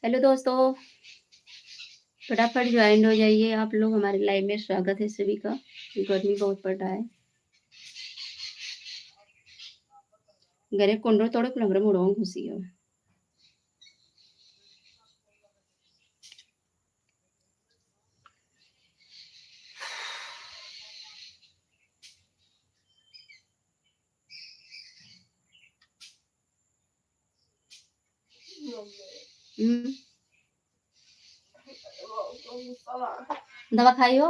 Hello दोस्तों, फटाफट join हो जाइए आप लोग हमारे लाइव में। स्वागत है सभी का। गर्मी बहुत पड़ रहा है। गरे ಕೊಂಡ್ರು ತೊಡಕ್ ನಮ್ರ ಮುಡೋಂಗ್ ಹುಸಿಯೋ हम्म। दवा खाई हो?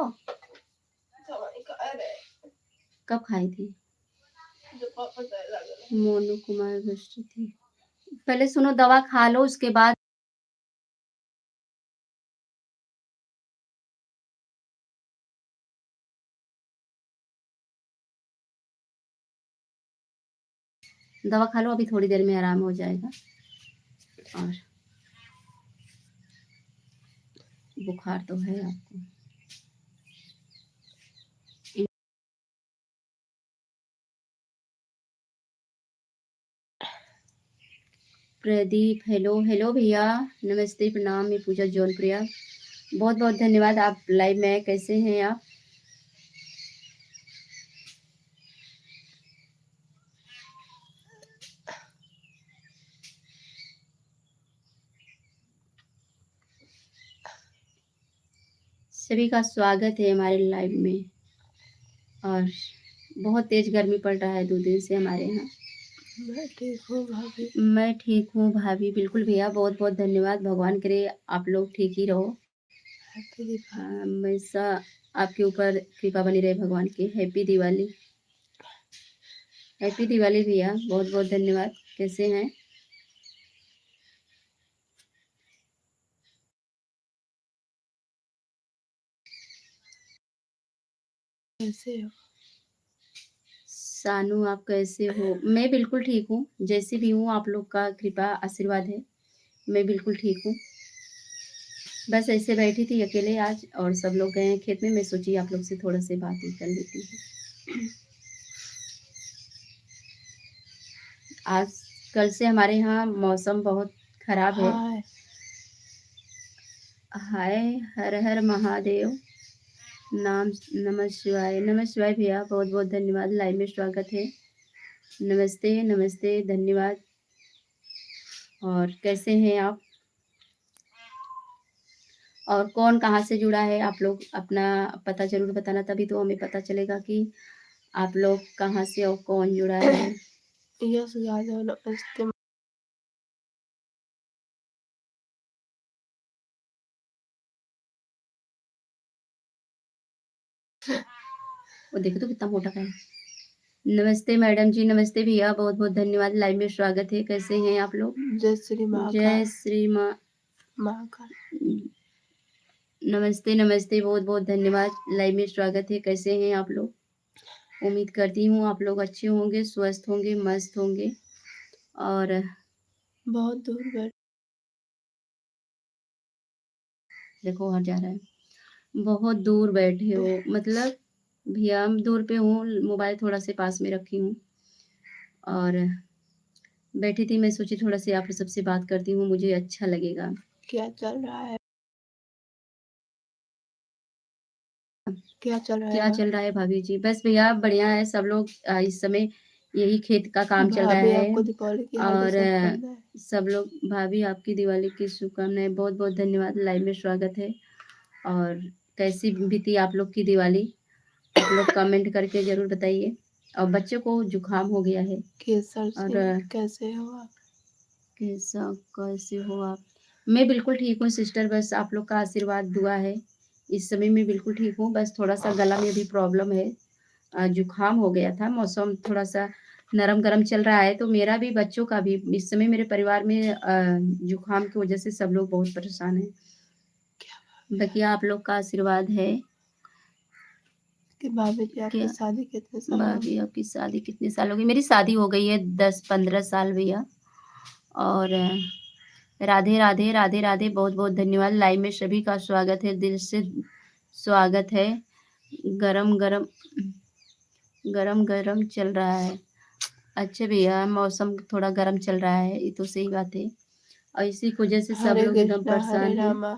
कब खाई थी? मोनू कुमार दृष्टि थी। पहले सुनो, दवा खा लो उसके बाद। दवा खा लो, अभी थोड़ी देर में आराम हो जाएगा। और बुखार तो है आपको। प्रदीप, हेलो हेलो भैया, नमस्ते, प्रणाम। मैं पूजा जौनप्रिया, बहुत बहुत धन्यवाद। आप लाइव में कैसे हैं आप? सभी का स्वागत है हमारे लाइव में। और बहुत तेज गर्मी पड़ रहा है 2 दिन से हमारे यहाँ। मैं ठीक हूँ भाभी। मैं ठीक हूँ भाभी, बिल्कुल भैया, बहुत बहुत धन्यवाद। भगवान करे आप लोग ठीक ही रहो। हैप्पी दिवाली। हमेशा आपके ऊपर कृपा बनी रहे भगवान की। हैप्पी दिवाली। हैप्पी दिवाली भैया, बहुत बहुत धन्यवाद। कैसे हैं? कैसे हो? सानू, आप कैसे हो? मैं बिल्कुल ठीक हूँ, जैसे भी हूँ। आप लोग का कृपा आशीर्वाद है। मैं बिल्कुल ठीक हूँ। बस ऐसे बैठी थी अकेले आज, और सब लोग गए हैं खेत में। मैं सोची आप लोग से थोड़ा से बात ही कर लेती हूँ। आज कल से हमारे यहाँ मौसम बहुत खराब है। हाय। हाय, हर हर महादेव। नाम नमः शिवाय। नमः शिवाय भैया, बहुत बहुत धन्यवाद। लाइव में स्वागत है। नमस्ते नमस्ते, धन्यवाद। और कैसे हैं आप? और कौन कहाँ से जुड़ा है? आप लोग अपना पता जरूर बताना, तभी तो हमें पता चलेगा कि आप लोग कहाँ से और कौन जुड़ा है। यस यादव, नमस्ते। वो देखो तो कितना मोटा है। नमस्ते मैडम जी, नमस्ते भैया, बहुत बहुत धन्यवाद। लाइव में स्वागत है। कैसे हैं आप लोग? जय श्री माँ का। जय श्री माँ। माँ का। नमस्ते नमस्ते, बहुत बहुत धन्यवाद। लाइव में स्वागत है। कैसे हैं आप लोग? उम्मीद करती हूँ आप लोग अच्छे होंगे, स्वस्थ होंगे, मस्त होंगे। और बहुत दूर बैठ। देखो हट जा रहा है। बहुत दूर बैठे हो मतलब? भैया हम दूर पे हूँ, मोबाइल थोड़ा से पास में रखी हूँ और बैठी थी। मैं सोची थोड़ा से आप सबसे बात करती हूँ, मुझे अच्छा लगेगा। क्या चल रहा है? क्या चल रहा है क्या चल रहा है भाभी जी? बस भैया बढ़िया है सब लोग। इस समय यही खेत का काम चल रहा भाभी, है। आपको दीपावली की हार्दिक और शुभकामनाएं। सब लोग, भाभी आपकी दिवाली की शुभकामनाएं। बहुत बहुत धन्यवाद। लाइव में स्वागत है। और कैसी बीती आप लोग की दिवाली? आप लोग कमेंट करके जरूर बताइए। और बच्चों को जुकाम हो गया है। केसर और सिंह, कैसे हो आप? कैसे हो आप? मैं बिल्कुल ठीक हूँ सिस्टर, बस आप लोग का आशीर्वाद दुआ है। इस समय मैं बिल्कुल ठीक हूँ, बस थोड़ा सा गला में भी प्रॉब्लम है। जुकाम हो गया था। मौसम थोड़ा सा नरम गरम चल रहा है, तो मेरा भी, बच्चों का भी, इस समय मेरे परिवार में जुकाम की वजह से सब लोग बहुत परेशान हैं। बाकी आप लोग का आशीर्वाद है। कि भाभी जी, आपकी क्या शादी कितने साल हो भाभी, गई? आपकी शादी कितने साल हो गई? मेरी शादी हो गई है 10-15 साल भैया। और राधे राधे राधे राधे, बहुत बहुत धन्यवाद। लाइव में सभी का स्वागत है, दिल से स्वागत है। गरम गरम गरम गरम चल रहा है। अच्छा भैया, मौसम थोड़ा गर्म चल रहा है, ये तो सही बात है। और इसी की वजह से सब हरे लोग एकदम कृष्णा हरे परेशान हैं। रामा।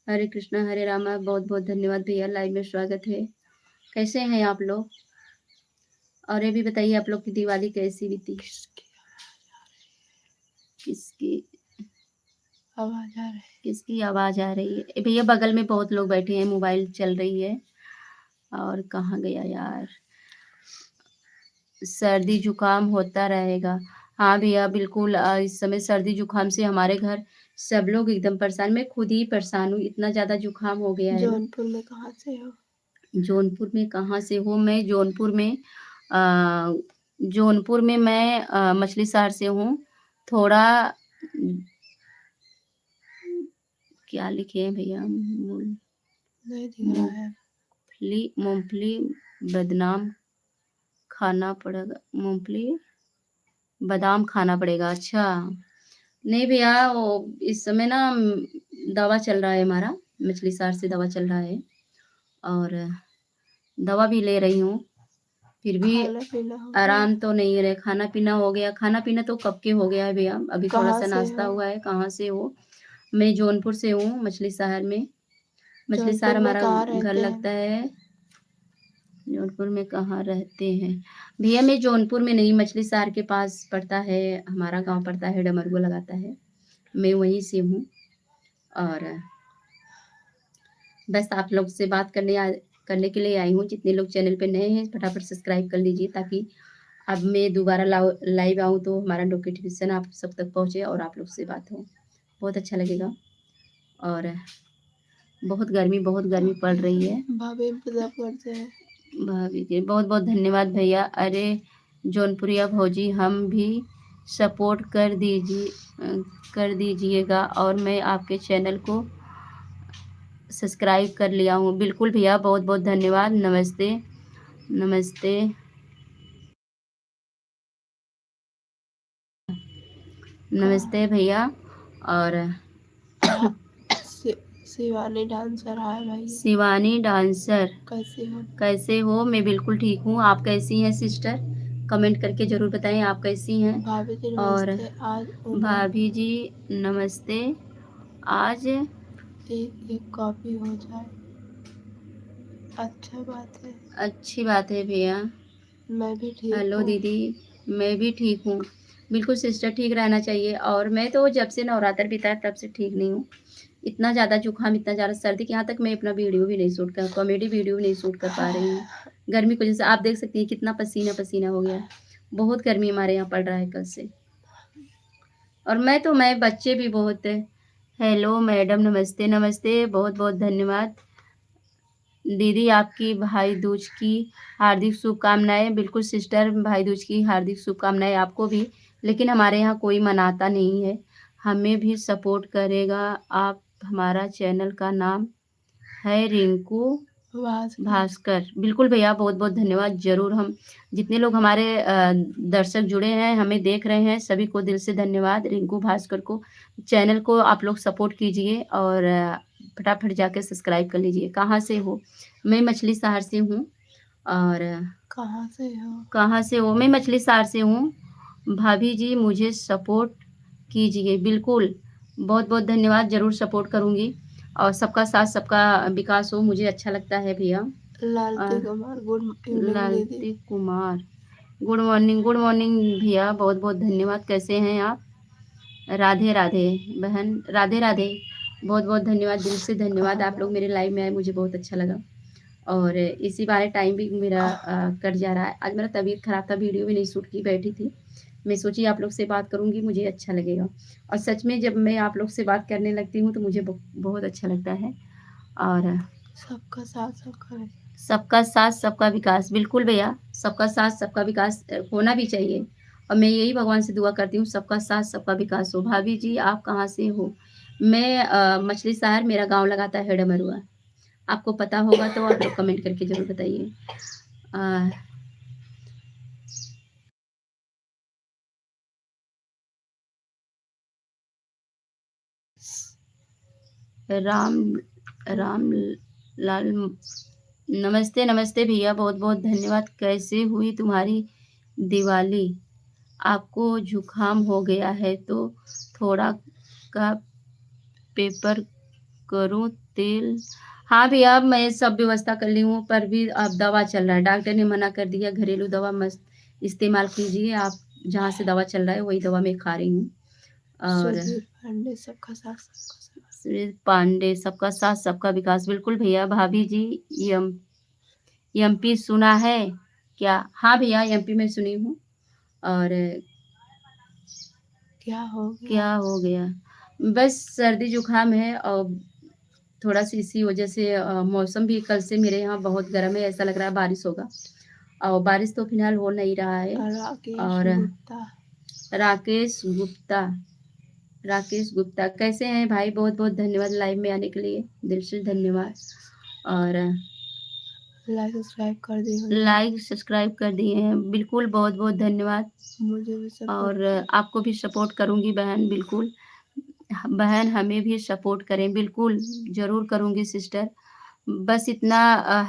हरे कृष्णा हरे रामा। बहुत बहुत धन्यवाद भैया, लाइव में स्वागत है। कैसे हैं आप लोग? और ये भी बताइए आप लोग की दिवाली कैसी बीती? किसकी आवाज आ रही है? किसकी आवाज आ रही है? भैया बगल में बहुत लोग बैठे हैं, मोबाइल चल रही है। और कहाँ गया यार? सर्दी जुकाम होता रहेगा। हाँ भैया बिल्कुल, इस समय सर्दी जुकाम से हमारे घर सब लोग एकदम परेशान। मैं खुद ही परेशान हूँ, इतना ज़्यादा जुकाम हो गया है ना। जौनपुर में कहाँ से हो? जौनपुर में कहाँ से हूँ मैं? जौनपुर में मैं मछली शहर से हूँ। थोड़ा क्या लिखे हैं भैया? नहीं दिख रहा है। मूंगफली बदनाम खाना पड़ेगा। मूंगफली बादाम खाना पड़ेगा। अच्छा, नहीं भैया, वो इस समय ना दवा चल रहा है हमारा, मछली शहर से दवा चल रहा है और दवा भी ले रही हूँ, फिर भी खाना पीना हो गया? आराम तो नहीं रहे। खाना पीना हो गया, खाना पीना तो कब के हो गया है भैया, अभी थोड़ा कहाँ सा से नाश्ता हो? हुआ है। कहाँ से हो? मैं जौनपुर से हूँ, मछली शहर में। मछली शहर जौनपुर में हमारा कहाँ घर रहते लगता हैं? है। जौनपुर में कहाँ रहते हैं भैया? मैं जौनपुर में नहीं, मछली शहर के पास पड़ता है, हमारा गांव पड़ता है, डमरगो लगाता है, मैं वहीं से हूँ। और बस आप लोग से बात करने के लिए आई हूँ। जितने लोग चैनल पे नए हैं फटाफट सब्सक्राइब कर लीजिए, ताकि अब मैं दोबारा लाइव आऊँ तो हमारा नोटिफिकेशन आप सब तक पहुँचे और आप लोग से बात हो, बहुत अच्छा लगेगा। और बहुत गर्मी पड़ रही है। भाभी इंतजार करते हैं। भाभी जी बहुत बहुत धन्यवाद भैया। अरे जौनपुरिया भौजी, हम भी सपोर्ट कर दीजिएगा और मैं आपके चैनल को सब्सक्राइब कर लिया हूँ। बिल्कुल भैया, बहुत बहुत धन्यवाद। नमस्ते नमस्ते नमस्ते भैया। और शिवानी डांसर, हाय भाई। शिवानी डांसर, कैसे हो? कैसे हो? मैं बिल्कुल ठीक हूँ। आप कैसी हैं सिस्टर? कमेंट करके ज़रूर बताएं आप कैसी हैं। भाभी जी और नमस्ते। आज भाभी जी नमस्ते। आज एक कॉपी हो जाए अच्छा बात है। अच्छी बात है भैया। मैं भी ठीक हेलो हूँ। दीदी, मैं भी ठीक हूँ। बिल्कुल सिस्टर, ठीक रहना चाहिए। और मैं तो जब से नवरात्र बीता है तब से ठीक नहीं हूँ। इतना ज़्यादा जुकाम, इतना ज़्यादा सर्दी कि यहाँ तक मैं अपना वीडियो भी नहीं शूट कर, कॉमेडी वीडियो भी नहीं शूट कर पा रही हूँ। गर्मी की वजह से आप देख सकती हैं कितना पसीना पसीना हो गया है। बहुत गर्मी हमारे यहाँ पड़ रहा है कल से। और मैं बच्चे भी बहुत है। हेलो मैडम, नमस्ते नमस्ते, बहुत बहुत धन्यवाद। दीदी आपकी भाई दूज की हार्दिक शुभकामनाएं। बिल्कुल सिस्टर, भाई दूज की हार्दिक शुभकामनाएं आपको भी। लेकिन हमारे यहाँ कोई मनाता नहीं है, हमें भी सपोर्ट करेगा आप। हमारा चैनल का नाम है रिंकू भास्कर। बिल्कुल भैया, बहुत बहुत धन्यवाद। ज़रूर, हम जितने लोग हमारे दर्शक जुड़े हैं, हमें देख रहे हैं, सभी को दिल से धन्यवाद। रिंकू भास्कर को, चैनल को आप लोग सपोर्ट कीजिए और फटाफट जाकर सब्सक्राइब कर लीजिए। कहाँ से हो? मैं मछली शहर से हूँ। और कहाँ से हो? कहाँ से हो? मैं मछली शहर से हूँ। भाभी जी मुझे सपोर्ट कीजिए। बिल्कुल, बहुत बहुत धन्यवाद, ज़रूर सपोर्ट करूँगी। और सबका साथ सबका विकास हो, मुझे अच्छा लगता है भैया। लालती कुमार, गुड इवनिंग दीदी। लालती कुमार, गुड मॉर्निंग भैया, बहुत बहुत धन्यवाद। कैसे हैं आप? राधे राधे बहन, राधे राधे, बहुत बहुत धन्यवाद, दिल से धन्यवाद। आप लोग मेरे लाइव में आए, मुझे बहुत अच्छा लगा। और इसी बारे टाइम भी मेरा कट जा रहा है। आज मेरा तबीयत खराब था, वीडियो भी नहीं शूट की बैठी थी। मैं सोची आप लोग से बात करूंगी, मुझे अच्छा लगेगा। और सच में जब मैं आप लोग से बात करने लगती हूँ तो मुझे बहुत अच्छा लगता है। और सबका साथ सबका विकास। सबका साथ सबका विकास, बिल्कुल भैया, सबका साथ सबका विकास होना भी चाहिए। और मैं यही भगवान से दुआ करती हूँ, सबका साथ सबका विकास हो। भाभी जी आप कहाँ से हो? मैं मछली शहर, मेरा गांव लगाता है डमरुआ। आपको पता होगा तो आप लोग कमेंट करके जरूर बताइए। राम राम लाल, नमस्ते नमस्ते भैया, बहुत बहुत धन्यवाद। कैसे हुई तुम्हारी दिवाली? आपको जुकाम हो गया है तो थोड़ा का पेपर करूँ तेल? हाँ भैया, मैं सब व्यवस्था कर ली हूँ, पर भी अब दवा चल रहा है। डॉक्टर ने मना कर दिया, घरेलू दवा मत इस्तेमाल कीजिए। आप जहाँ से दवा चल रहा है, वही दवा मैं खा रही हूँ। और सुधीर पांडे, सबका साथ सबका साथ। सुरेश पांडे, सबका साथ सबका विकास। बिल्कुल भैया। भाभी जी, एम एमपी सुना है क्या? हाँ भैया, एमपी में सुनी हूँ। और क्या हो गया? क्या हो गया? बस सर्दी जुकाम है, और थोड़ा-सी इसी वजह से मौसम भी कल से मेरे यहाँ बहुत गर्म है, ऐसा लग रहा है बारिश होगा। और बारिश तो फिलहाल हो नहीं रहा है। राकेश और गुप्ता। राकेश गुप्ता, राकेश गुप्ता कैसे हैं भाई? बहुत-बहुत धन्यवाद लाइव में आने के लिए, दिल से धन्यवाद। और लाइक सब्सक्राइब कर दी भैया। लाइक सब्सक्राइब कर दिए हैं, बिल्कुल बहुत-बहुत धन्यवाद। मुझे भी सपोर्ट और आपको भी सपोर्ट करूँगी बहन, बिल्कुल। बहन हमें भी सपोर्ट करें, बिल्कुल ज़रूर करूँगी सिस्टर। बस इतना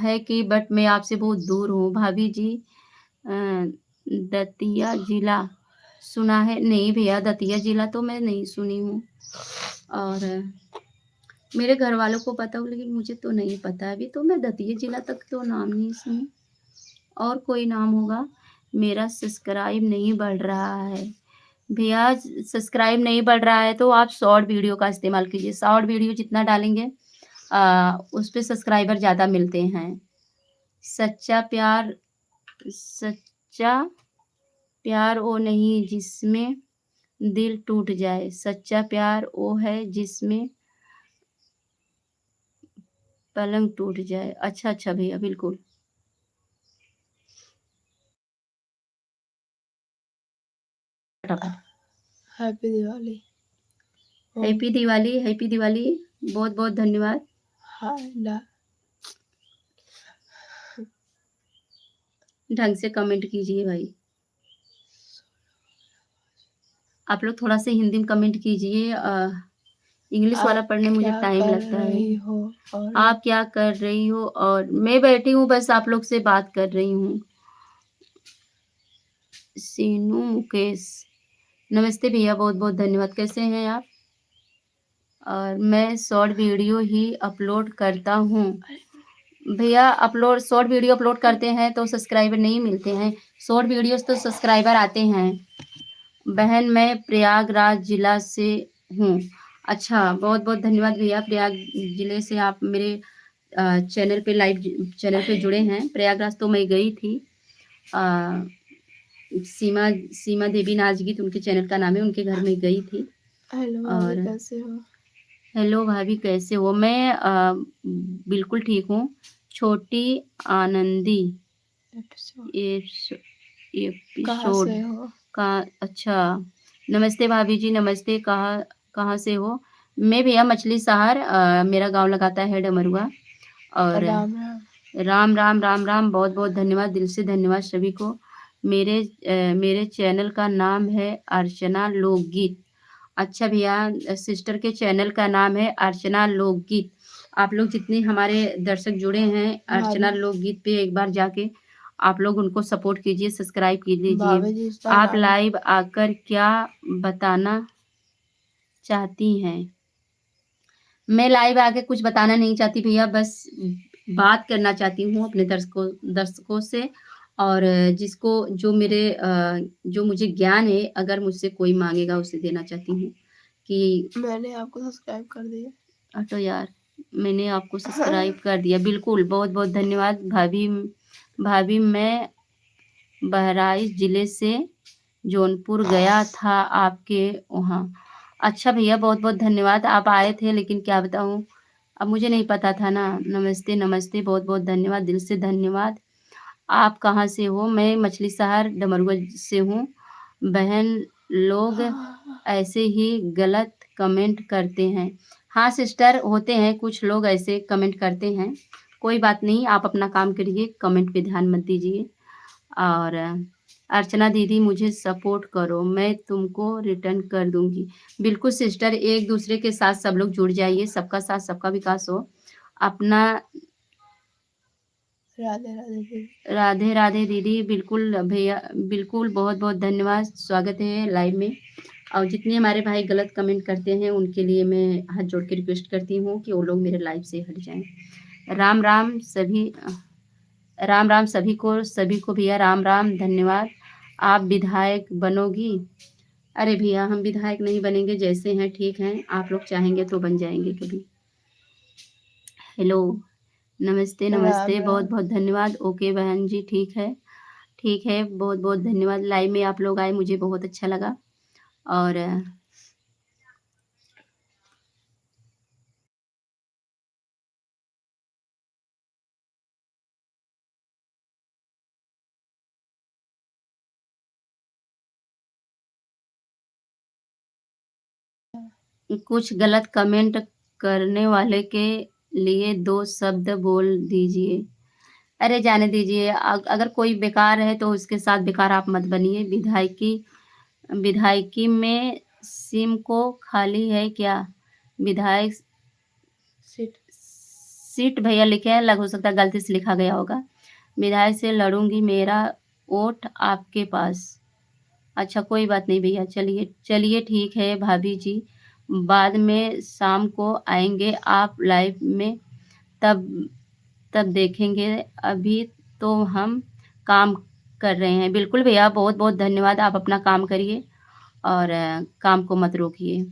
है कि बट मैं आपसे बहुत दूर हूँ। भाभी जी, दतिया ज़िला सुना है? नहीं भैया, दतिया ज़िला तो मैं नहीं सुनी हूँ। और मेरे घर वालों को पता हो, लेकिन मुझे तो नहीं पता। अभी तो मैं दतिया ज़िला तक तो नाम नहीं सुनी। और कोई नाम होगा। मेरा सब्सक्राइब नहीं बढ़ रहा है। भैया, सब्सक्राइब नहीं बढ़ रहा है तो आप शॉर्ट वीडियो का इस्तेमाल कीजिए। शॉर्ट वीडियो जितना डालेंगे उस पे सब्सक्राइबर ज़्यादा मिलते हैं। सच्चा प्यार, सच्चा प्यार वो नहीं जिसमें दिल टूट जाए। सच्चा प्यार वो है जिसमें पलंग टूट जाए। अच्छा, अच्छा भैया, बिल्कुल। फटाफट। Happy Diwali. Happy Diwali, happy Diwali. बहुत-बहुत धन्यवाद। हाय ला। ढंग से कमेंट कीजिए भाई। आप लोग थोड़ा-सा हिंदी में कमेंट कीजिए। इंग्लिश वाला आप पढ़ने में मुझे क्या टाइम कर लगता है। रही हो? और आप क्या कर रही हो? और मैं बैठी हूँ, बस आप लोग से बात कर रही हूँ। सीनू मुकेश, नमस्ते भैया, बहुत-बहुत धन्यवाद। कैसे हैं आप? और मैं शॉर्ट वीडियो ही अपलोड करता हूँ। भैया, अपलोड शॉर्ट वीडियो अपलोड करते हैं तो सब्सक्राइबर नहीं मिलते हैं। शॉर्ट वीडियोज़ तो सब्सक्राइबर आते हैं। बहन, मैं प्रयागराज ज़िला से हूँ। अच्छा, बहुत-बहुत धन्यवाद भैया, प्रयाग ज़िले से आप मेरे चैनल पे लाइव चैनल पे जुड़े हैं। प्रयागराज तो मैं गई थी। सीमा सीमा देवी नाज़गीत उनके चैनल का नाम है, उनके घर में गई थी। हेलो भाभी, और कैसे हो? हेलो भाभी, कैसे हो? मैं बिल्कुल ठीक हूँ। छोटी आनंदी एपिसोड एप्स कहाँ एपिसोड से हो? का। अच्छा, नमस्ते भाभी जी, नमस्ते। कहाँ कहाँ से हो? मैं भैया मछली शहर, मेरा गाँव लगाता है डमरुआ। और राम राम। राम, राम, राम, राम। बहुत-बहुत धन्यवाद, दिल से धन्यवाद सभी को। मेरे चैनल का नाम है अर्चना लोकगीत। अच्छा भैया, सिस्टर के चैनल का नाम है अर्चना लोकगीत। आप लोग जितने हमारे दर्शक जुड़े हैं अर्चना भाभी लोकगीत पे, एक बार जाके आप लोग उनको सपोर्ट कीजिए, सब्सक्राइब कीजिए। भाभी जी, इसका आप नाम लाइव आकर क्या बताना चाहती हैं? मैं लाइव आके कुछ बताना नहीं चाहती भैया, बस बात करना चाहती हूँ अपने दर्शकों से। और जिसको जो मुझे ज्ञान है, अगर मुझसे कोई माँगेगा उसे देना चाहती हूँ कि मैंने आपको सब्सक्राइब कर दिया। हटो यार, मैंने आपको सब्सक्राइब कर दिया, बिल्कुल। बहुत-बहुत धन्यवाद भाभी। भाभी, मैं बहराइच ज़िले से जौनपुर गया था आपके वहाँ। अच्छा भैया, बहुत-बहुत धन्यवाद। आप आए थे, लेकिन क्या बताऊँ, अब मुझे नहीं पता था ना। नमस्ते, नमस्ते, बहुत-बहुत धन्यवाद, दिल से धन्यवाद। आप कहाँ से हो? मैं मछली शहर डमरुआ से हूँ। बहन लोग ऐसे ही गलत कमेंट करते हैं। हाँ सिस्टर, होते हैं कुछ लोग ऐसे कमेंट करते हैं। कोई बात नहीं, आप अपना काम करिए, कमेंट पे ध्यान मत दीजिए। और अर्चना दीदी, मुझे सपोर्ट करो, मैं तुमको रिटर्न कर दूँगी। बिल्कुल सिस्टर, एक-दूसरे के साथ सब लोग जुड़ जाइए, सबका साथ सबका विकास हो। अपना राधे राधे दीदी। राधे, राधे दीदी, बिल्कुल भैया, बिल्कुल बहुत-बहुत धन्यवाद, स्वागत है लाइव में। और जितने हमारे भाई गलत कमेंट करते हैं उनके लिए मैं हाथ जोड़ के रिक्वेस्ट करती हूँ कि वो लोग मेरे लाइव से हट जाएं। राम राम सभी, राम राम सभी को भैया राम राम, धन्यवाद। आप विधायक बनोगी? अरे भैया हम विधायक नहीं बनेंगे, जैसे हैं ठीक हैं, आप लोग चाहेंगे तो बन जाएंगे कभी। हेलो, नमस्ते राम नमस्ते, बहुत राम। बहुत धन्यवाद। ओके बहन जी, ठीक है, बहुत बहुत धन्यवाद। लाइव में आप लोग आए, मुझे बहुत अच्छा लगा। और कुछ गलत कमेंट करने वाले के लिए 2 शब्द बोल दीजिए। अरे जाने दीजिए, अगर कोई बेकार है तो उसके साथ बेकार आप मत बनिए। विधायकी में सिम को खाली है क्या? विधायक सीट भैया लिखे हैं, लग हो सकता है गलती से लिखा गया होगा। विधायक से लड़ूंगी, मेरा वोट आपके पास। अच्छा कोई बात नहीं भैया, चलिए चलिए ठीक है भाभी जी, बाद में शाम को आएंगे आप लाइव में, तब तब देखेंगे। अभी तो हम काम कर रहे हैं। बिल्कुल भैया, बहुत बहुत धन्यवाद। आप अपना काम करिए और काम को मत रोकिए।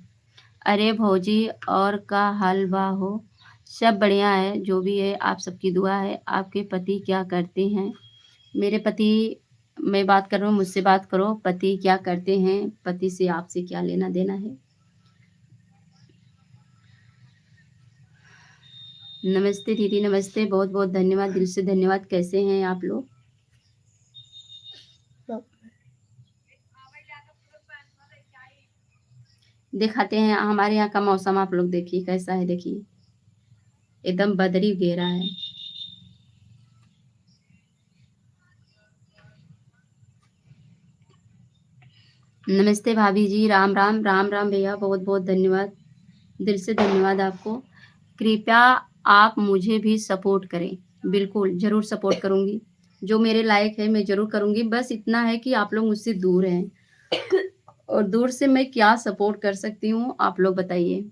अरे भौजी, और का हाल बा हो? सब बढ़िया है, जो भी है आप सबकी दुआ है। आपके पति क्या करते हैं? मेरे पति, मैं बात कर रहा हूँ, मुझसे बात करो। पति क्या करते हैं? पति से आपसे क्या लेना देना है? नमस्ते दीदी, नमस्ते, बहुत बहुत धन्यवाद, दिल से धन्यवाद। कैसे हैं आप लोग? दिखाते हैं हमारे यहाँ का मौसम, आप लोग देखिए कैसा है। देखिए एकदम बदरी घेरा है। नमस्ते भाभी जी, राम राम, राम राम भैया, बहुत बहुत धन्यवाद, दिल से धन्यवाद आपको। कृपया आप मुझे भी सपोर्ट करें। बिल्कुल ज़रूर सपोर्ट करूँगी, जो मेरे लायक है मैं ज़रूर करूँगी। बस इतना है कि आप लोग मुझसे दूर हैं, और दूर से मैं क्या सपोर्ट कर सकती हूँ आप लोग बताइए।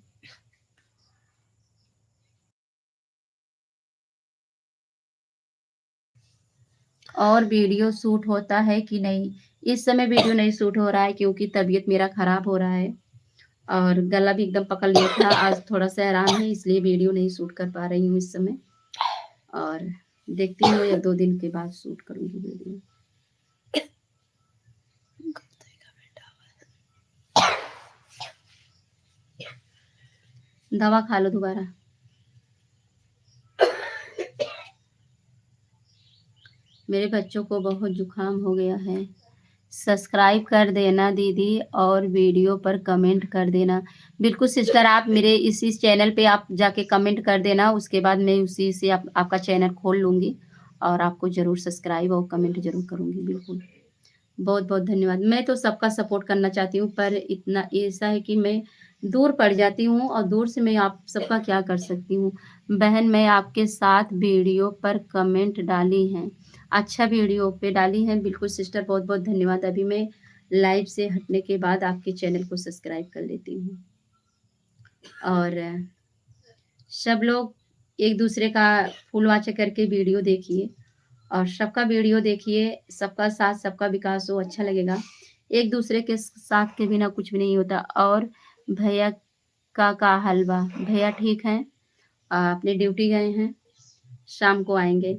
और वीडियो शूट होता है कि नहीं? इस समय वीडियो नहीं शूट हो रहा है क्योंकि तबीयत मेरा खराब हो रहा है और गला भी एकदम पकड़ लिया था। आज थोड़ा सा आराम है, इसलिए वीडियो नहीं शूट कर पा रही हूँ इस समय। और देखती हूँ 1-2 दिन के बाद शूट करूँगी वीडियो। दवा खा लो दोबारा। मेरे बच्चों को बहुत जुकाम हो गया है। सब्सक्राइब कर देना दीदी, और वीडियो पर कमेंट कर देना। बिल्कुल सिस्टर, आप मेरे इसी चैनल पे आप जाके कमेंट कर देना, उसके बाद मैं उसी से आपका चैनल खोल लूँगी और आपको ज़रूर सब्सक्राइब और कमेंट ज़रूर करूँगी। बिल्कुल, बहुत बहुत धन्यवाद। मैं तो सबका सपोर्ट करना चाहती हूँ, पर इतना ऐसा है कि मैं दूर पड़ जाती हूँ, और दूर से मैं आप सबका क्या कर सकती हूँ। बहन, मैं आपके साथ वीडियो पर कमेंट डाली हैं। अच्छा, वीडियो पे डाली हैं, बिल्कुल सिस्टर, बहुत बहुत धन्यवाद। अभी मैं लाइव से हटने के बाद आपके चैनल को सब्सक्राइब कर लेती हूँ। और सब लोग एक दूसरे का फूल वाचा करके वीडियो देखिए, और सबका वीडियो देखिए। सबका साथ सबका विकास हो, अच्छा लगेगा। एक दूसरे के साथ के बिना कुछ भी नहीं होता। और भैया का हाल बा? भैया ठीक हैं, अपने ड्यूटी गए हैं, शाम को आएंगे।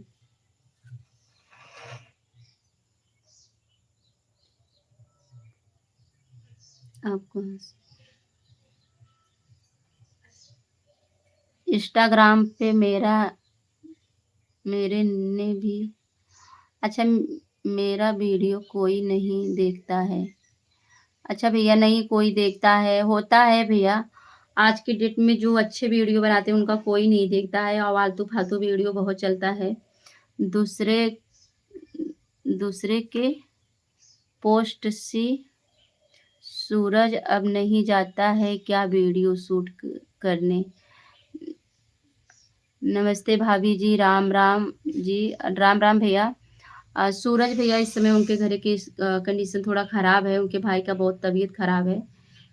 आपको इंस्टाग्राम पे मेरे ने भी, अच्छा मेरा वीडियो कोई नहीं देखता है? अच्छा भैया, नहीं कोई देखता है, होता है भैया। आज की डेट में जो अच्छे वीडियो बनाते हैं उनका कोई नहीं देखता है, और आलतू-फालतू वीडियो बहुत चलता है। दूसरे दूसरे के पोस्ट से सूरज अब नहीं जाता है क्या वीडियो शूट करने? नमस्ते भाभी जी, राम राम जी, राम राम भैया। सूरज भैया इस समय उनके घर की कंडीशन थोड़ा ख़राब है, उनके भाई का बहुत तबीयत ख़राब है,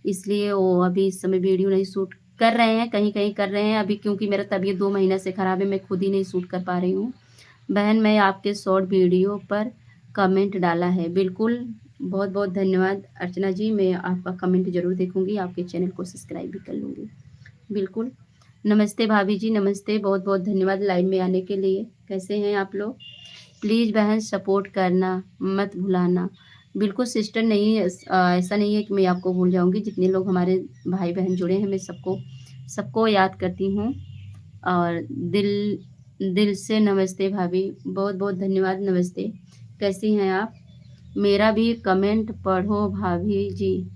इसलिए वो अभी इस समय वीडियो नहीं शूट कर रहे हैं, कहीं-कहीं कर रहे हैं अभी, क्योंकि मेरा तबीयत 2 महीने से ख़राब है, मैं खुद ही नहीं शूट कर पा रही हूँ। बहन, मैं आपके शॉर्ट वीडियो पर कमेंट डाला है। बिल्कुल, बहुत-बहुत धन्यवाद अर्चना जी, मैं आपका कमेंट ज़रूर देखूँगी, आपके चैनल को सब्सक्राइब भी कर लूँगी। बिल्कुल। नमस्ते भाभी जी, नमस्ते, बहुत-बहुत धन्यवाद लाइव में आने के लिए। कैसे हैं आप लोग? प्लीज़ बहन सपोर्ट करना मत भुलाना। बिल्कुल सिस्टर, नहीं ऐसा नहीं है कि मैं आपको भूल जाऊँगी। जितने लोग हमारे भाई-बहन जुड़े हैं, मैं सबको सबको याद करती हूँ। और दिल दिल से नमस्ते भाभी, बहुत-बहुत धन्यवाद, नमस्ते। कैसी हैं आप? मेरा भी कमेंट पढ़ो भाभी जी।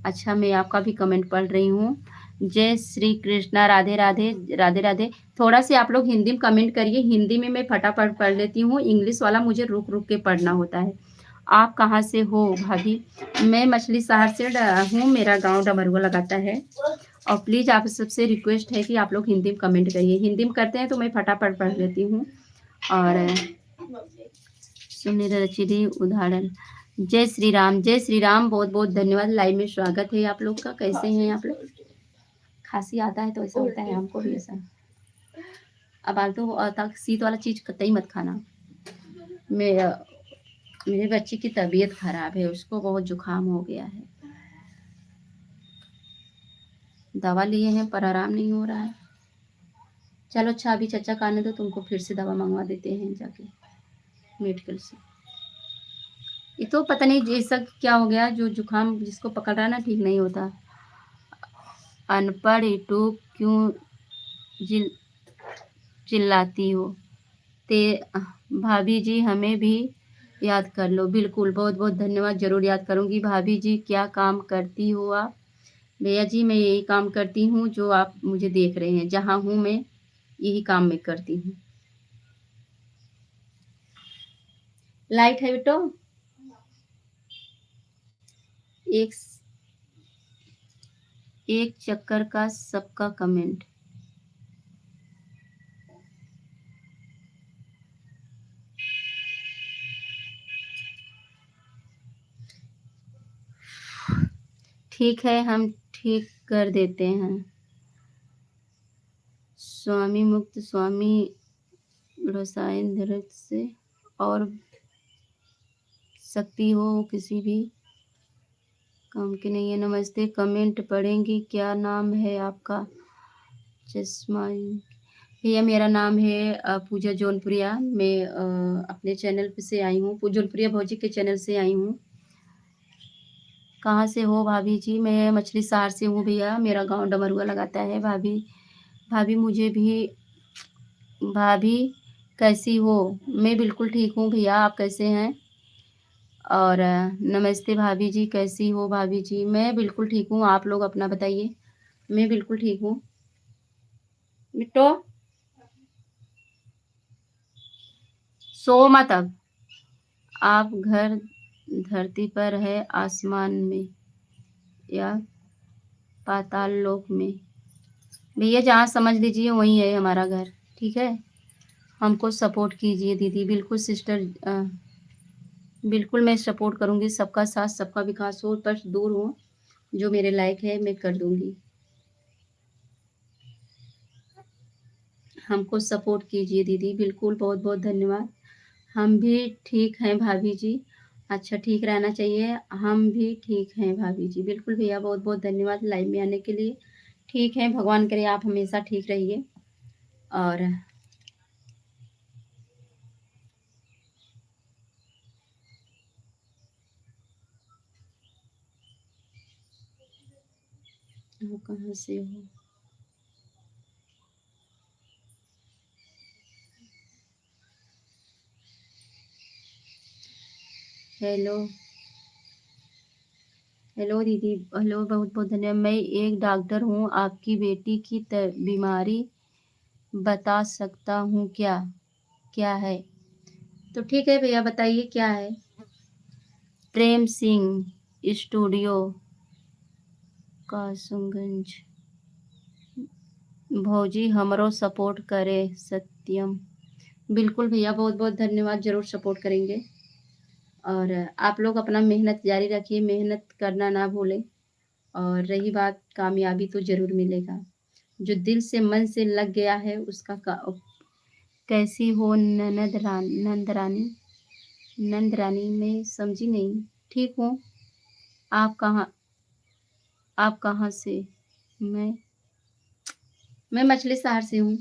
अच्छा, मैं आपका भी कमेंट पढ़ रही हूँ। जय श्री कृष्णा, राधे राधे, राधे राधे। थोड़ा से आप लोग हिंदी में कमेंट करिए, हिंदी में मैं फटाफट पढ़ लेती हूँ, इंग्लिश वाला मुझे रुक रुक के पढ़ना होता है। आप कहाँ से हो भाभी? मैं मछली शहर से हूँ, मेरा गांव डमरुआ लगाता है। और प्लीज़ आप सबसे रिक्वेस्ट है कि आप लोग हिंदी में कमेंट करिए, हिंदी में करते हैं तो मैं फटाफट पढ़ लेती हूँ। और सुनिए रचित उदाहरण। जय श्री राम, जय श्री राम, बहुत बहुत धन्यवाद, लाइव में स्वागत है आप लोग का। कैसे हैं आप लोग? खांसी आता है तो ऐसा होता है, हमको भी ऐसा। अब आलतू तक शीत वाला चीज कतई मत खाना। मेरे बच्चे की तबीयत खराब है, उसको बहुत जुकाम हो गया है, दवा लिए हैं पर आराम नहीं हो रहा है। चलो अच्छा, अभी चचा का आने दो, तुमको फिर से दवा मंगवा देते हैं जाके मेडिकल से। ये तो पता नहीं जैसा क्या हो गया, जो जुकाम जिसको पकड़ रहा है ना, ठीक नहीं होता। अनपढ़ यूट्यूब क्यों चिल्लाती हो? ते भाभी जी हमें भी याद कर लो। बिल्कुल, बहुत बहुत धन्यवाद, जरूर याद करूंगी। भाभी जी क्या काम करती हो आप? भैया जी, मैं यही काम करती हूँ जो आप मुझे देख रहे हैं, जहाँ हूँ मैं यही काम मैं करती हूँ। लाइट है बेटो? एक एक चक्कर का सबका कमेंट। ठीक है, हम ठीक कर देते हैं। स्वामी मुक्त स्वामी रसायन धरत से और शक्ति हो किसी भी काम की नहीं है। नमस्ते, कमेंट पढ़ेंगी? क्या नाम है आपका? चश्मा। भैया मेरा नाम है पूजा जौनपुरिया। मैं अपने चैनल पे से आई हूँ, जौनपुरिया भौजी के चैनल से आई हूँ। कहाँ से हो भाभी जी? मैं मछली शहर से हूँ भैया, मेरा गांव डमरुआ लगाता है। भाभी भाभी मुझे भी, भाभी कैसी हो? मैं बिल्कुल ठीक हूँ भैया, आप कैसे हैं? और नमस्ते भाभी जी, कैसी हो भाभी जी? मैं बिल्कुल ठीक हूँ, आप लोग अपना बताइए। मैं बिल्कुल ठीक हूँ। मिट्टो सो मत अब। आप घर धरती पर है, आसमान में या पाताल लोक में? भैया जहाँ समझ लीजिए वही है हमारा घर, ठीक है। हमको सपोर्ट कीजिए दीदी। बिल्कुल सिस्टर, बिल्कुल मैं सपोर्ट करूँगी, सबका साथ सबका विकास हो, पर दूर हो, जो मेरे लायक है मैं कर दूँगी। हमको सपोर्ट कीजिए दीदी, बिल्कुल, बहुत बहुत धन्यवाद। हम भी ठीक हैं भाभी जी। अच्छा, ठीक रहना चाहिए, हम भी ठीक हैं भाभी जी। बिल्कुल भैया, बहुत बहुत धन्यवाद लाइव में आने के लिए। ठीक है, भगवान करे आप हमेशा ठीक रहिए। और आप कहाँ से हो? हेलो, हेलो दीदी, हेलो, बहुत बहुत धन्यवाद। मैं एक डॉक्टर हूँ, आपकी बेटी की बीमारी बता सकता हूँ क्या? क्या है? तो ठीक है भैया, बताइए क्या है। प्रेम सिंह स्टूडियो, कासुगंज। भौजी हमरो सपोर्ट करे सत्यम। बिल्कुल भैया, बहुत बहुत धन्यवाद, जरूर सपोर्ट करेंगे। और आप लोग अपना मेहनत जारी रखिए, मेहनत करना ना भूलें। और रही बात कामयाबी तो ज़रूर मिलेगा। जो दिल से मन से लग गया है उसका का कैसी हो नंदरानी? नंदरानी मैं समझी नहीं। ठीक हूँ, आप कहाँ आप कहाँ से? मैं मैं मछली शहर से हूँ।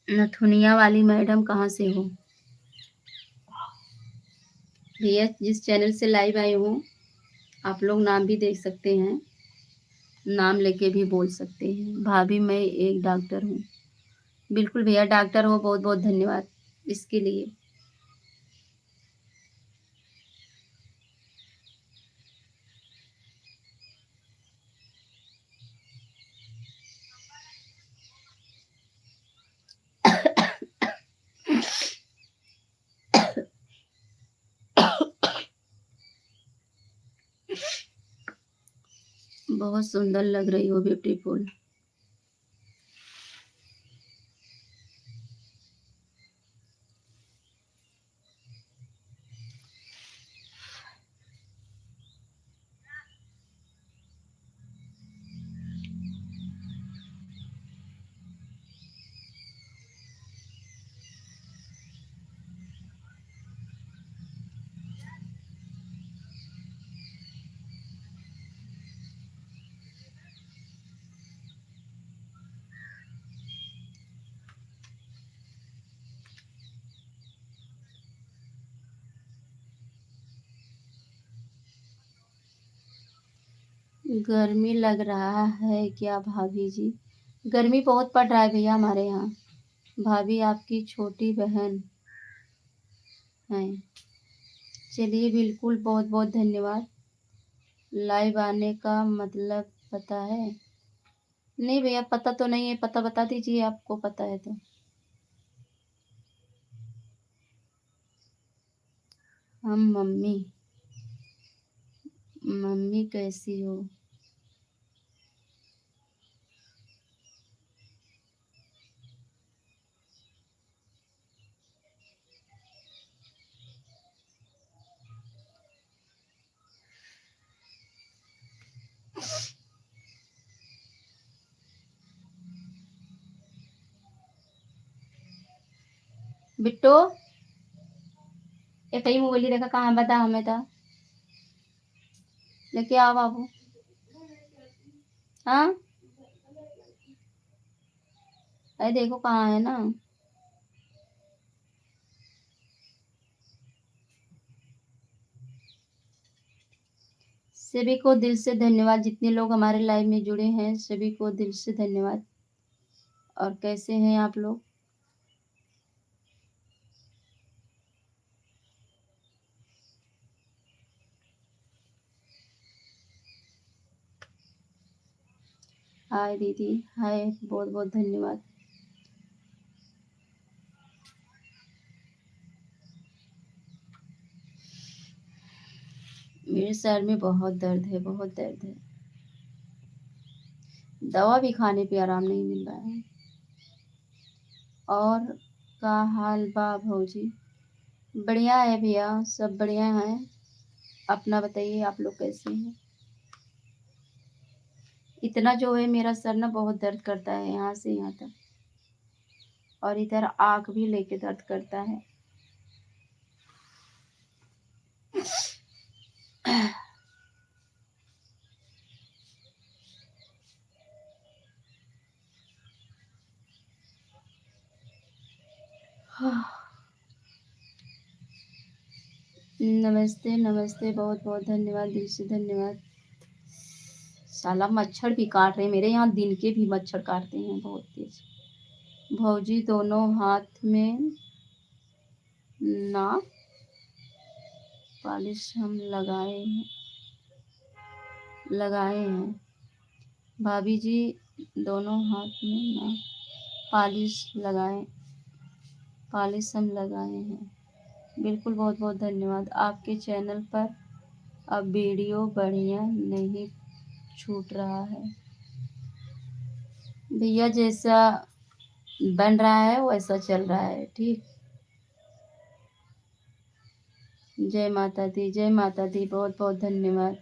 नथुनिया वाली मैडम कहाँ से हो? भैया जिस चैनल से लाइव आई हूँ, आप लोग नाम भी देख सकते हैं, नाम लेके भी बोल सकते हैं। भाभी मैं एक डॉक्टर हूँ। बिल्कुल भैया डॉक्टर हो, बहुत-बहुत धन्यवाद इसके लिए। बहुत सुंदर लग रही हो ब्यूटीफुल। गर्मी लग रहा है क्या भाभी जी? गर्मी बहुत पड़ रहा है भैया हमारे यहाँ। भाभी आपकी छोटी बहन हैं। चलिए बिल्कुल बहुत-बहुत धन्यवाद। लाइव आने का मतलब पता है? नहीं भैया पता तो नहीं है, पता बता दीजिए आपको पता है तो। हम मम्मी। मम्मी कैसी हो? बिट्टू ये कहीं मोबाइल देखा कहाँ बता हमें था लेके आओ बाबू। हाँ अरे देखो कहाँ है ना। सभी को दिल से धन्यवाद, जितने लोग हमारे लाइव में जुड़े हैं सभी को दिल से धन्यवाद। और कैसे हैं आप लोग? हाय दीदी, हाय, बहुत बहुत धन्यवाद। मेरे सर में बहुत दर्द है, बहुत दर्द है। दवा भी खाने पे आराम नहीं मिल रहा है। और का हाल बा भौजी? बढ़िया है भैया, सब बढ़िया हैं। अपना बताइए आप लोग कैसे हैं? इतना जो है मेरा सर ना बहुत दर्द करता है यहाँ से यहाँ तक, और इधर आँख भी लेके दर्द करता है। नमस्ते नमस्ते, बहुत बहुत धन्यवाद, दिल से धन्यवाद। साला मच्छर भी काट रहे हैं मेरे यहाँ, दिन के भी मच्छर काटते हैं बहुत तेज। भौजी दोनों हाथ में ना पॉलिश हम लगाए हैं। भाभी जी दोनों हाथ में ना पॉलिश हम लगाए हैं। बिल्कुल बहुत बहुत धन्यवाद। आपके चैनल पर अब वीडियो बढ़िया नहीं छूट रहा है भैया, जैसा बन रहा है वैसा चल रहा है। ठीक। जय माता दी, जय माता दी, बहुत बहुत धन्यवाद।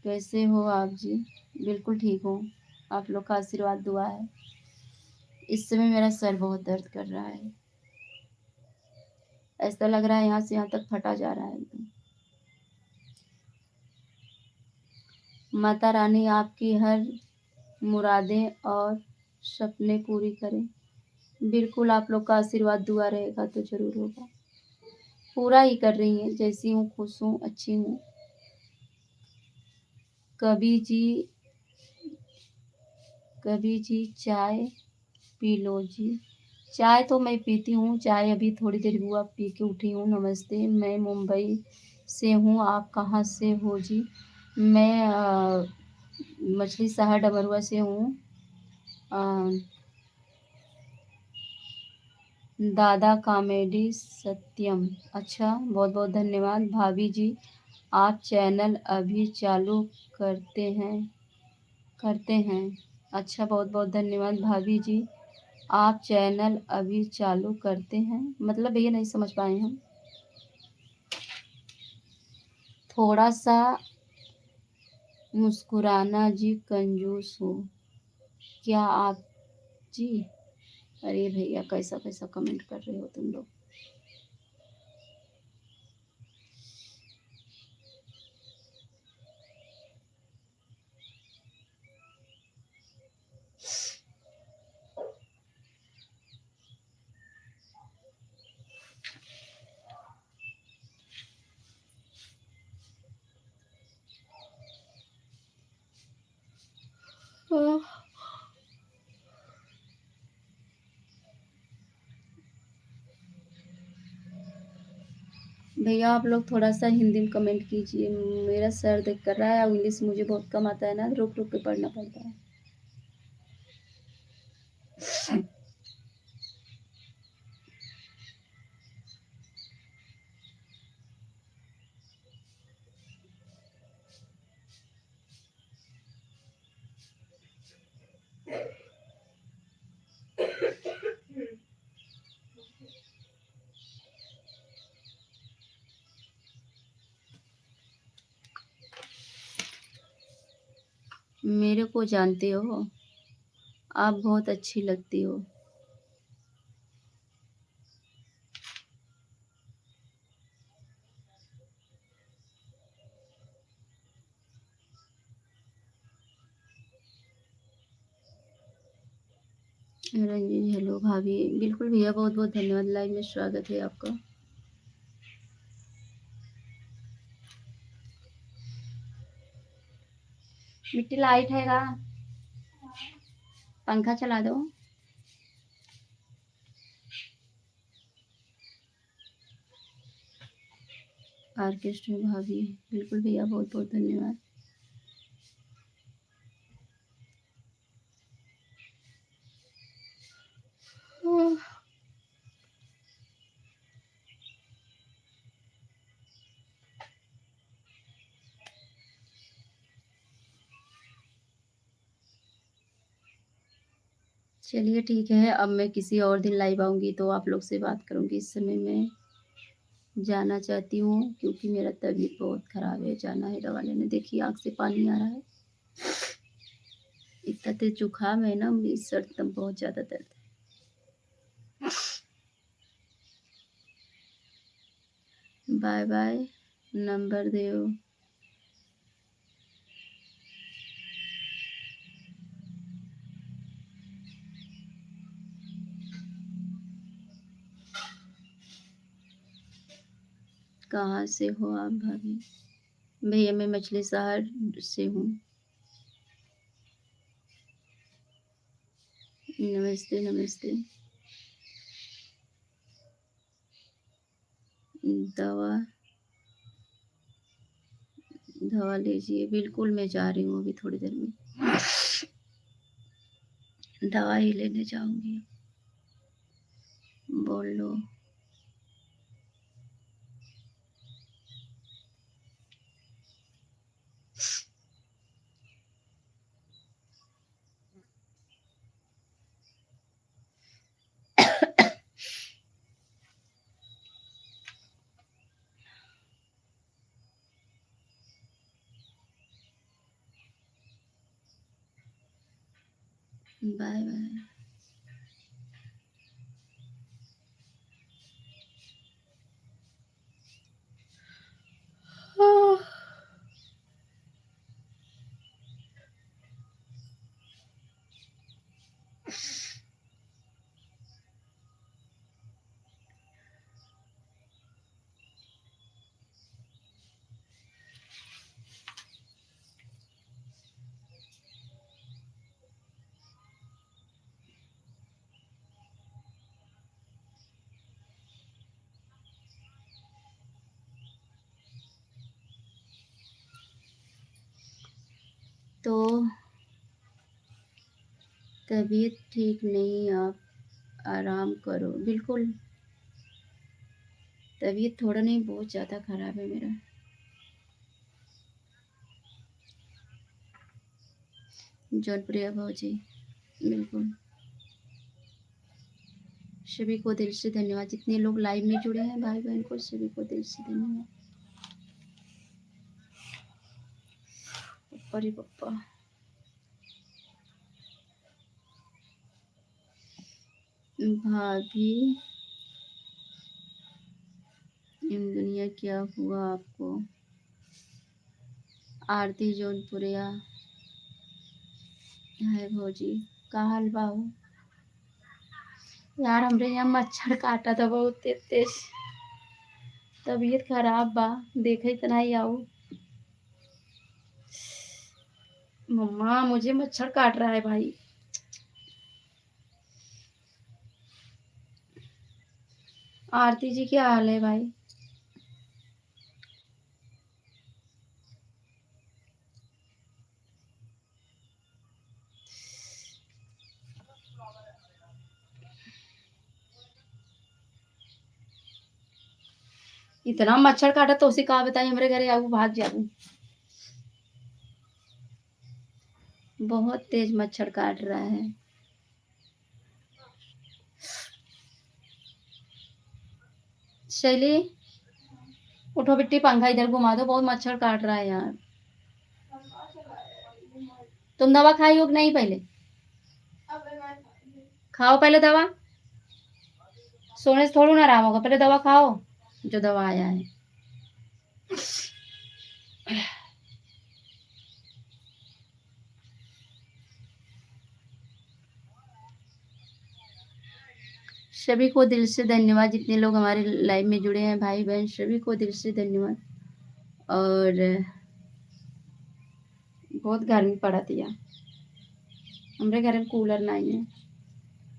कैसे हो आप जी? बिल्कुल ठीक हूँ, आप लोग का आशीर्वाद दुआ है। इस समय मेरा सर बहुत दर्द कर रहा है, ऐसा लग रहा है यहाँ से यहाँ तक फटा जा रहा है एकदम। माता रानी आपकी हर मुरादें और सपने पूरी करें। बिल्कुल, आप लोग का आशीर्वाद दुआ रहेगा तो जरूर होगा। पूरा ही कर रही हैं, जैसी हूँ खुश हूँ, अच्छी हूँ। कभी जी, कभी जी चाय पी लो जी। चाय तो मैं पीती हूँ, चाय अभी थोड़ी देर हुआ पी के उठी हूँ। नमस्ते, मैं मुंबई से हूँ, आप कहाँ से हो जी? मैं मछली शहर डबरुआ से हूँ। दादा कॉमेडी सत्यम। अच्छा, बहुत बहुत धन्यवाद भाभी जी। आप चैनल अभी चालू करते हैं। अच्छा, बहुत बहुत धन्यवाद भाभी जी। आप चैनल अभी चालू करते हैं मतलब ये नहीं समझ पाए हम। थोड़ा सा मुस्कुराना जी, कंजूस हो क्या आप जी? अरे भैया, कैसा कैसा कमेंट कर रहे हो तुम लोग। भैया आप लोग थोड़ा सा हिंदी में कमेंट कीजिए, मेरा सर दर्द कर रहा है और इंग्लिश मुझे बहुत कम आता है ना, रुक रुक के पढ़ना पड़ता है। मेरे को जानते हो, आप बहुत अच्छी लगती हो। रंजीत, हेलो भाभी। बिल्कुल भैया, बहुत बहुत धन्यवाद, लाइव में स्वागत है आपका। मिट्टी लाइट हैगा, पंखा चला दो। ऑर्केस्ट्रा भाभी, बिल्कुल भैया, बहुत बहुत धन्यवाद। चलिए ठीक है, अब मैं किसी और दिन लाइव आऊँगी तो आप लोग से बात करूँगी। इस समय मैं जाना चाहती हूँ क्योंकि मेरा तबीयत बहुत ख़राब है, जाना है दवा लेने। देखिए आँख से पानी आ रहा है, इतना तेज जुकाम है ना, मेरी सर एकदम बहुत ज़्यादा दर्द है। बाय बाय, नंबर दो। कहाँ से हो आप भाभी? भैया मैं मछली शहर से हूँ। नमस्ते नमस्ते। दवा दवा लीजिए। बिल्कुल मैं जा रही हूँ अभी थोड़ी देर में, दवा ही लेने जाऊंगी। बोल लो। Bye bye. तो तबीयत ठीक नहीं, आप आराम करो। बिल्कुल, तबीयत थोड़ा नहीं बहुत ज़्यादा ख़राब है मेरा। जौनप्रिया भाजी, बिल्कुल। सभी को दिल से धन्यवाद, जितने लोग लाइव में जुड़े हैं भाई बहन को सभी को दिल से धन्यवाद। अरे पप्पा, भाभी इन दुनिया क्या हुआ आपको? आरती जौनपुरिया है भौजी, का हाल बा हो? यार हमरे यहाँ मच्छर काटा था बहुत तेज तेज, तबीयत खराब बा, देखे इतना ही आओ। मम्मा मुझे मच्छर काट रहा है भाई। आरती जी क्या हाल है भाई? इतना मच्छर काटा तो उसे कहा बताई हमारे घरे आऊ भाग जाऊ। बहुत तेज मच्छर काट रहा है। शैली उठो बिट्टी, पंखा इधर घुमा दो, बहुत मच्छर काट रहा है यार। तुम दवा खाई हो कि नहीं? पहले खाओ, पहले दवा। सोने से थोड़ी ना आराम होगा, पहले दवा खाओ जो दवा आया है। सभी को दिल से धन्यवाद, जितने लोग हमारे लाइव में जुड़े हैं भाई बहन सभी को दिल से धन्यवाद। और बहुत गर्मी पड़ा दिया, हमारे घर में कूलर नहीं है।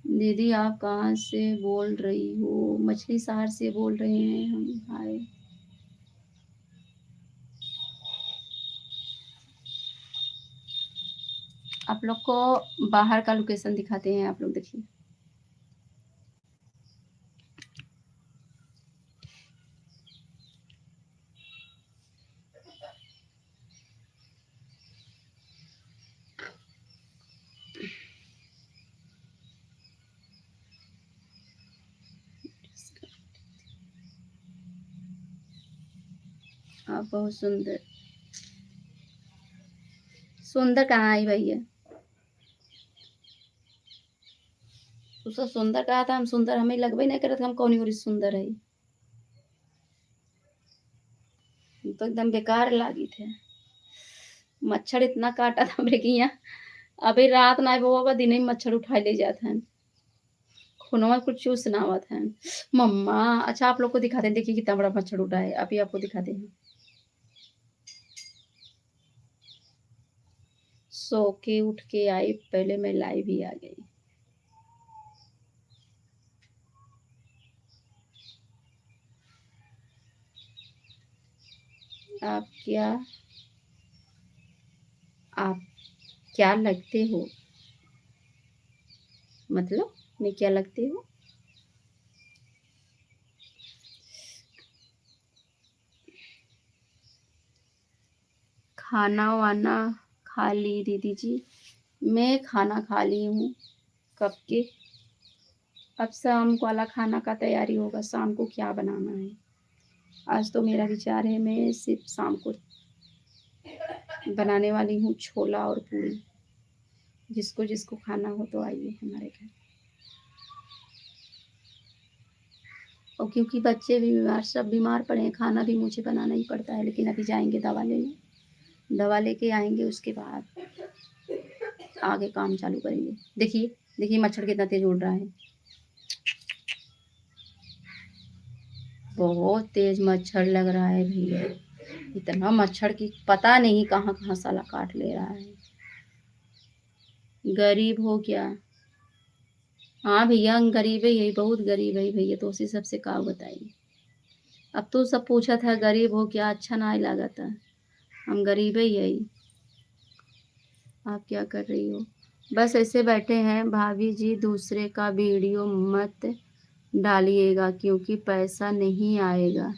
दीदी आप कहाँ से बोल रही हो? मछली शहर से बोल रहे हैं हम। हाय, आप लोग को बाहर का लोकेशन दिखाते हैं, आप लोग देखिए। आप बहुत सुंदर। सुंदर कहाँ आई भैया? उसको सुंदर कहा था, हम सुंदर हमें लगभग नहीं करे थे हम कौन और सुंदर है। तो एकदम बेकार लागी थे। मच्छर इतना काटा था मेरे की यहाँ, अभी रात ना वो दिन ही मच्छर उठा ले जाते हैं, खुनवा कुछ चूस ना हुआ था। मम्मा अच्छा आप लोग को दिखाते हैं, देखिए कितना बड़ा मच्छर उठा है, अभी आपको दिखाते हैं। सो के उठ के आई, पहले मैं लाइव ही आ गई। आप क्या आप क्या लगते हो? मतलब मैं क्या लगती हूँ? खाना वाना खा ली दीदी जी? मैं खाना खा ली हूँ कब के। अब शाम वाला खाना का तैयारी होगा, शाम को क्या बनाना है। आज तो मेरा विचार है मैं सिर्फ शाम को बनाने वाली हूँ छोला और पूरी। जिसको जिसको खाना हो तो आइए हमारे घर। और क्योंकि बच्चे भी बीमार, सब बीमार पड़े हैं, खाना भी मुझे बनाना ही पड़ता है, लेकिन अभी जाएंगे दवा लेने, दवा लेके आएंगे, उसके बाद आगे काम चालू करेंगे। देखिए देखिए मच्छर कितना तेज उड़ रहा है, बहुत तेज मच्छर लग रहा है भैया। इतना मच्छर की पता नहीं कहाँ कहाँ साला काट ले रहा है। गरीब हो क्या? हाँ भैया गरीब है, यही बहुत गरीब है भैया, तो उसी सबसे का बताइए। अब तो सब पूछा था गरीब हो क्या, अच्छा ना लगा था। हम गरीब है यही। आप क्या कर रही हो? बस ऐसे बैठे हैं। भाभी जी दूसरे का वीडियो मत डालिएगा क्योंकि पैसा नहीं आएगा,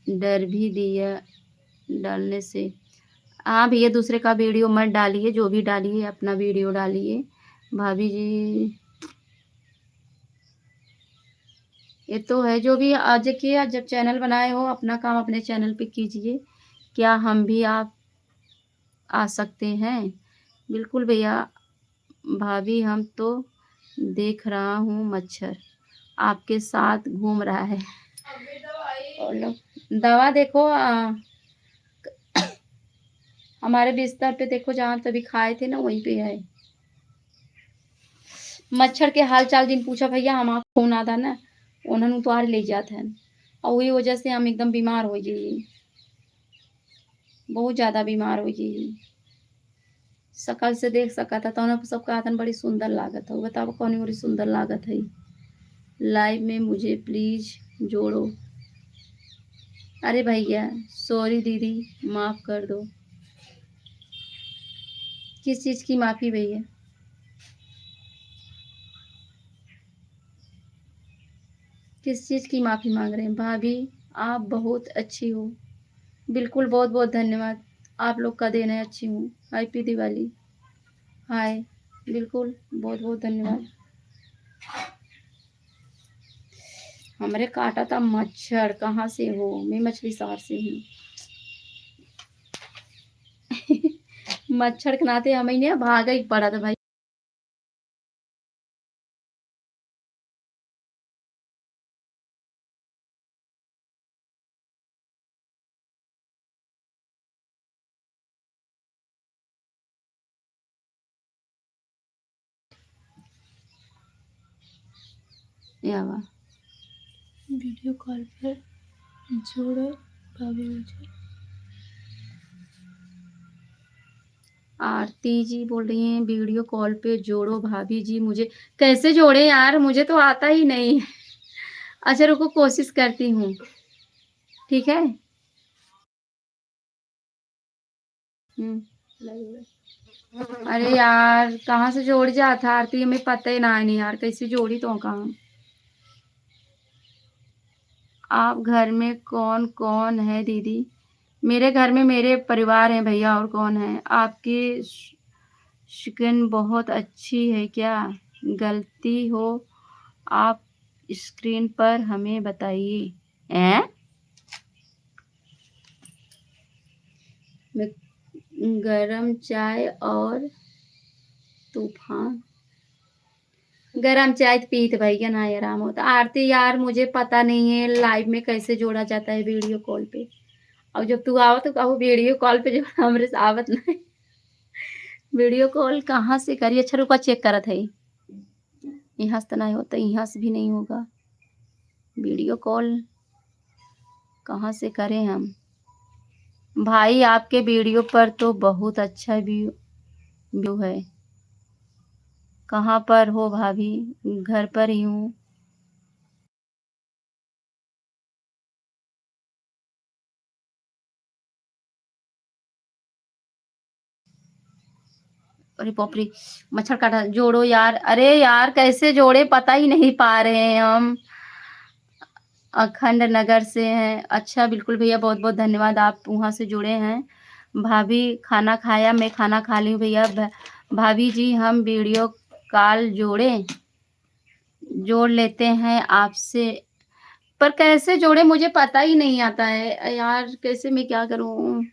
डर भी दिया डालने से। हाँ भैया दूसरे का वीडियो मत डालिए, जो भी डालिए अपना वीडियो डालिए। भाभी जी ये तो है, जो भी आज किया, जब चैनल बनाए हो अपना काम अपने चैनल पे कीजिए। क्या हम भी आप आ सकते हैं? बिल्कुल भैया। भाभी हम तो देख रहा हूँ मच्छर आपके साथ घूम रहा है। और लोग दवा देखो हमारे बिस्तर पे देखो, जहाँ तभी खाए थे ना वहीं पे है। मच्छर के हाल चाल जिन पूछा भैया, हम फोन आता ना उन्होंने तो आर ले जाते हैं, और वही वजह से हम एकदम बीमार हो गई, बहुत ज्यादा बीमार हो गई। शकल से देख सका था तो उन्हें सब कहा था बड़ी सुंदर लागत है। बताओ कौन बड़ी सुंदर लागत है? लाइव में मुझे प्लीज जोड़ो। अरे भैया सॉरी दीदी, माफ कर दो। किस चीज की माफी भैया? किस चीज की माफी मांग रहे हैं? भाभी आप बहुत अच्छी हो। बिल्कुल, बहुत बहुत धन्यवाद, आप लोग का देना है अच्छी हूँ। हैप्पी दिवाली। हाय, बिल्कुल बहुत बहुत धन्यवाद। हमारे काटा था मच्छर, कहाँ से हो? मैं मछली शहर से हूँ। मच्छर के नाते हमें ने भागा ही पड़ा था भाई। यावा वीडियो कॉल पर जोड़ो भाभी मुझे। आरती जी बोल रही हैं वीडियो कॉल पे जोड़ो भाभी जी मुझे। कैसे जोड़े यार, मुझे तो आता ही नहीं। अच्छा रुको कोशिश करती हूँ, ठीक है। अरे यार कहाँ से जोड़ जाता आरती, हमें पता ही ना नहीं यार, कैसे जोड़ी तो कहाँ। आप घर में कौन कौन है दीदी? मेरे घर में मेरे परिवार हैं भैया, और कौन है? आपकी स्किन बहुत अच्छी है, क्या गलती हो आप स्क्रीन पर हमें बताइए। हैं? मैं गरम चाय और तूफान, गरम चाय तो पीते भैया ना आराम होता। आरती यार मुझे पता नहीं है लाइव में कैसे जोड़ा जाता है वीडियो कॉल पे। और जब तू आओ तो कहो वीडियो कॉल पे जो हमरे से आवत नहीं। वीडियो कॉल कहाँ से करिए? अच्छा रुका चेक करत है, यहाँ से तो नहीं होता, यहाँ से भी नहीं होगा। वीडियो कॉल कहाँ से करें हम? भाई आपके वीडियो पर तो बहुत अच्छा व्यू व्यू है। कहाँ पर हो भाभी? घर पर ही हूँ। अरे बाप रे, मच्छर काटा। जोड़ो यार, अरे यार कैसे जोड़े पता ही नहीं पा रहे हैं हम। अखंड नगर से हैं। अच्छा बिल्कुल भैया, बहुत बहुत धन्यवाद, आप वहाँ से जुड़े हैं। भाभी खाना खाया? मैं खाना खा ली हूँ भैया। भाभी जी हम वीडियो कॉल जोड़ लेते हैं आपसे, पर कैसे जोड़े मुझे पता ही नहीं आता है यार, कैसे मैं क्या करूँ?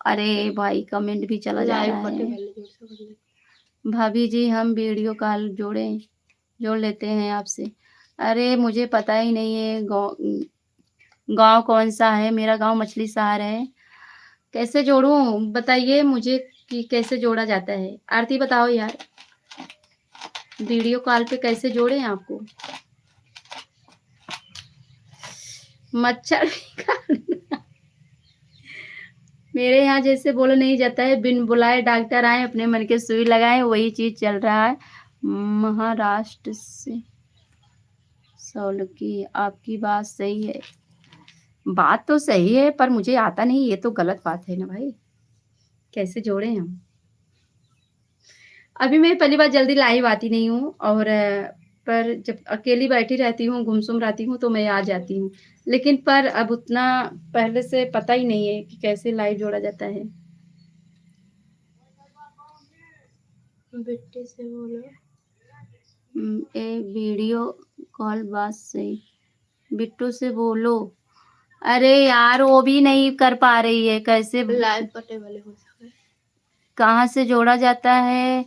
अरे भाई कमेंट भी चला जा लाइव रहा बटे है। वाले जोड़ सकते। भाभी जी हम वीडियो कॉल जोड़ लेते हैं आपसे। अरे मुझे पता ही नहीं है गाँव कौन सा है, मेरा गाँव मछली शहर है। कैसे जोड़ूं बताइए मुझे कि कैसे जोड़ा जाता है। आरती बताओ यार, वीडियो कॉल पे कैसे जोड़ें आपको। मच्छर भी काट मेरे यहाँ जैसे बोला नहीं जाता है, बिन बुलाए डॉक्टर आए अपने मन के सुई लगाए, वही चीज चल रहा है। महाराष्ट्र से सौलकी, आपकी बात सही है। बात तो सही है पर मुझे आता नहीं, ये तो गलत बात है ना भाई। कैसे जोड़े हम। अभी मैं पहली बार जल्दी लाइव आती नहीं हूँ और पर जब अकेली बैठी रहती हूँ, गुमसुम रहती हूँ तो मैं आ जाती हूँ। लेकिन पर अब उतना पहले से पता ही नहीं है कि कैसे लाइव जोड़ा जाता है। बेटे से बोलो। एक वीडियो कॉल बात सही, बिट्टू से बोलो। अरे यार वो भी नहीं कर पा रही है, कैसे लाइव बटे वाले हो सके। कहाँ से जोड़ा जाता है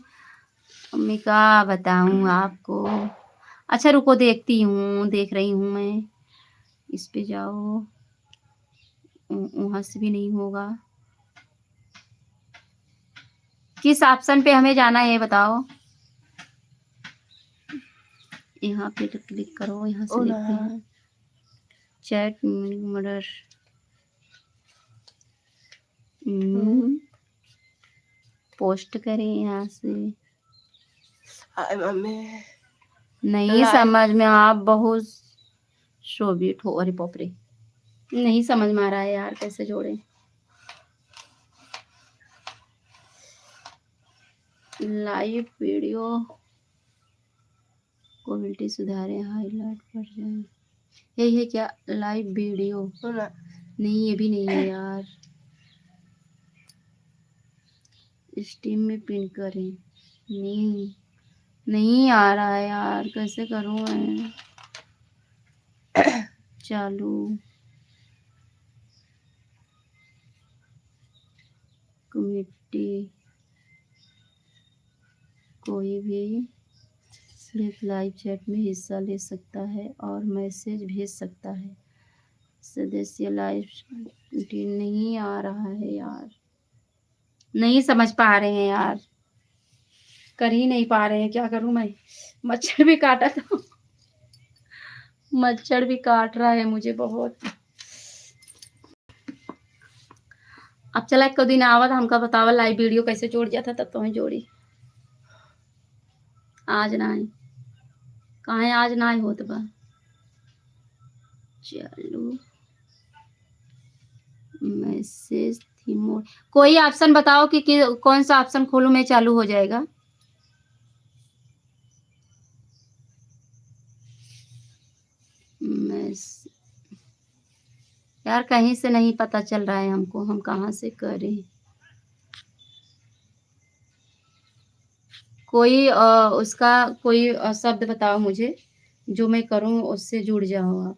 मम्मी का बताऊं आपको। अच्छा रुको देखती हूँ, देख रही हूँ मैं। इस पे जाओ, वहां से भी नहीं होगा। किस ऑप्शन पे हमें जाना है बताओ। यहाँ पे तो क्लिक करो, यहाँ से देखते हैं। चैट मर्डर, पोस्ट करें यहाँ से। मम्मी नहीं समझ में, आप बहुत शोबिट हो। अरे बाप रे, नहीं समझ में आ रहा है यार कैसे जोड़े। लाइव वीडियो क्वालिटी सुधारे, हाईलाइट पर जाए। यही है क्या लाइव वीडियो? नहीं ये भी नहीं है यार। स्टीम में पिन करें, नहीं आ रहा है यार, कैसे करूं मैं। चालू कमेटी, कोई भी सिर्फ लाइव चैट में हिस्सा ले सकता है और मैसेज भेज सकता है। सदस्य लाइव नहीं आ रहा है यार, नहीं समझ पा रहे हैं यार, कर ही नहीं पा रहे हैं। क्या करूं मैं। मच्छर भी काटा था मच्छर भी काट रहा है मुझे बहुत। अब चला एक दिन आवत हमका बतावा लाइव वीडियो कैसे जोड़ दिया था, तब तो मैं जोड़ी। आज ना आए कहाँ है, आज ना आए हो तो बा। चलो मैसेज थी मोड, कोई ऑप्शन बताओ कि कौन सा ऑप्शन खोलूं मैं, चालू हो जाएगा। यार कहीं से नहीं पता चल रहा है हमको, हम कहाँ से करें। कोई उसका कोई शब्द बताओ मुझे जो मैं करूं उससे जुड़ जाओ आप।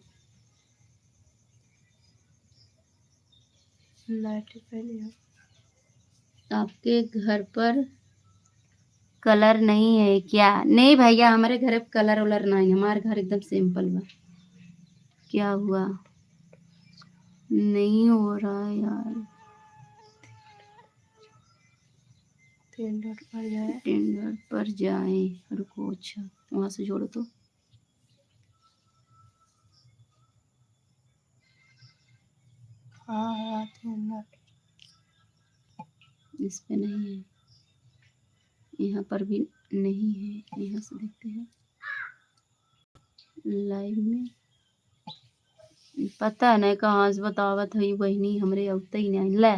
आपके घर पर कलर नहीं है क्या? नहीं भैया हमारे घर पे कलर वलर नहीं, हमारे घर एकदम सिंपल बा। क्या हुआ, नहीं हो रहा है यार। 3 डॉट पर जाए, 3 डॉट पर जाए, रुको। अच्छा वहां से जोड़ो तो। हाँ 3 डॉट इस पे नहीं है, यहाँ पर भी नहीं है। यहाँ से देखते हैं लाइव में, पता नहीं कहाँ से बतावत है बहनी, हमरे अवते ही नहीं ले।